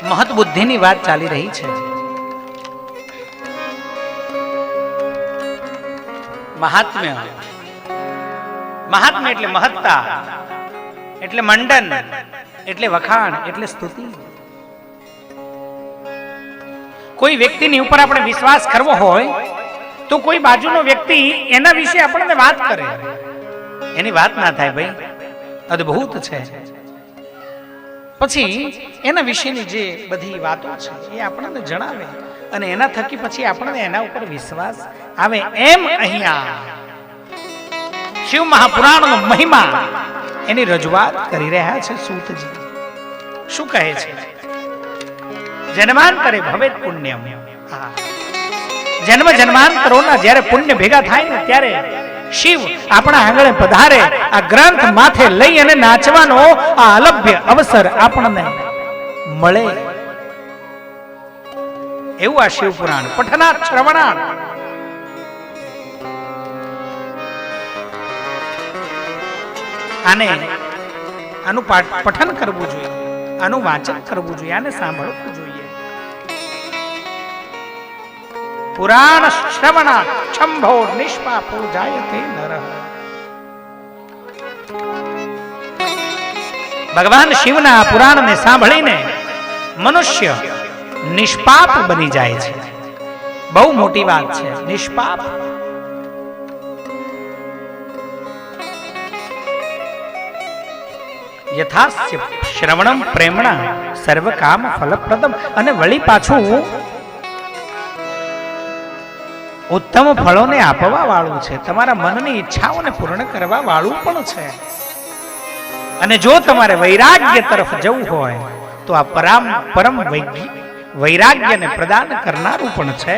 મહત બુદ્ધિની વાત ચાલી રહી છે. મહાત્મ્ય, મહાત્મ્ય એટલે મહત્તા, એટલે મંડન, એટલે વખાણ, એટલે સ્તુતિ. કોઈ વ્યક્તિની ઉપર આપણે વિશ્વાસ કરવો હોય તો કોઈ બાજુનો વ્યક્તિ એના વિશે આપણને વાત કરે, એની વાત ના થાય ભાઈ અદ્ભુત છે, પછી એના વિશેની જે બધી વાતો છે એ આપણને જણાવે અને એના થકી પછી આપણને એના ઉપર વિશ્વાસ આવે. એમ અહીંયા શિવ મહાપુરાણનો મહિમા એની રજૂઆત કરી રહ્યા છે સૂતજી. શું કહે છે? જન્માંતરે ભવેત પુણ્યમ. જન્મ જન્માંતરોના જ્યારે પુણ્ય ભેગા થાય ને ત્યારે શિવ આપણા આંગણે પધારે, આ ગ્રંથ માથે લઈ અને નાચવાનો આ અલભ્ય અવસર આપણને મળે. એવું આ શિવ પુરાણ પઠનાર્થ શ્રવણાર્થ. આનું પઠન કરવું જોઈએ, આનું વાંચન કરવું જોઈએ, આને સાંભળવું જોઈએ. પુરાણ શ્રવણા શંભો નિષ્પાપો જાયતે નરઃ. ભગવાન શિવના પુરાણને સાંભળીને મનુષ્ય નિષ્પાપ બની જાય છે. બહુ મોટી વાત છે નિષ્પાપ. યથાસ્ય શ્રવણમ પ્રેમણા સર્વ કામ ફલપ્રદમ. અને વળી પાછું ઉત્તમ ફળોને આપવા વાળું છે, તમારા મનની ઈચ્છાઓને પૂર્ણ કરવા વાળું પણ છે. અને જો તમારે વૈરાગ્ય તરફ જવું હોય તો આ પરમ વૈરાગ્યને પ્રદાન કરનારું પણ છે.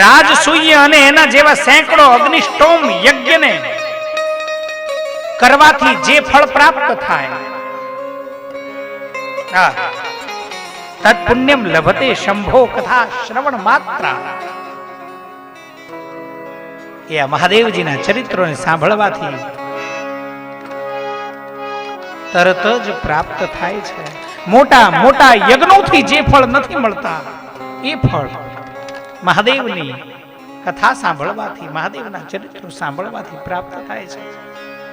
રાજસૂય અને એના જેવા સેંકડો અગ્નિષ્ટોમ યજ્ઞને કરવાથી જે ફળ પ્રાપ્ત થાય, તત્પુણ્યમ લભતે શંભો કથા શ્રવણ માત્ર. એ મહાદેવજીના ચરિત્રોને સાંભળવાથી તરત જ પ્રાપ્ત થાય છે. મોટા મોટા યજ્ઞોથી જે ફળ નથી મળતા એ ફળ મહાદેવની કથા સાંભળવાથી, મહાદેવના ચરિત્રો સાંભળવાથી પ્રાપ્ત થાય છે.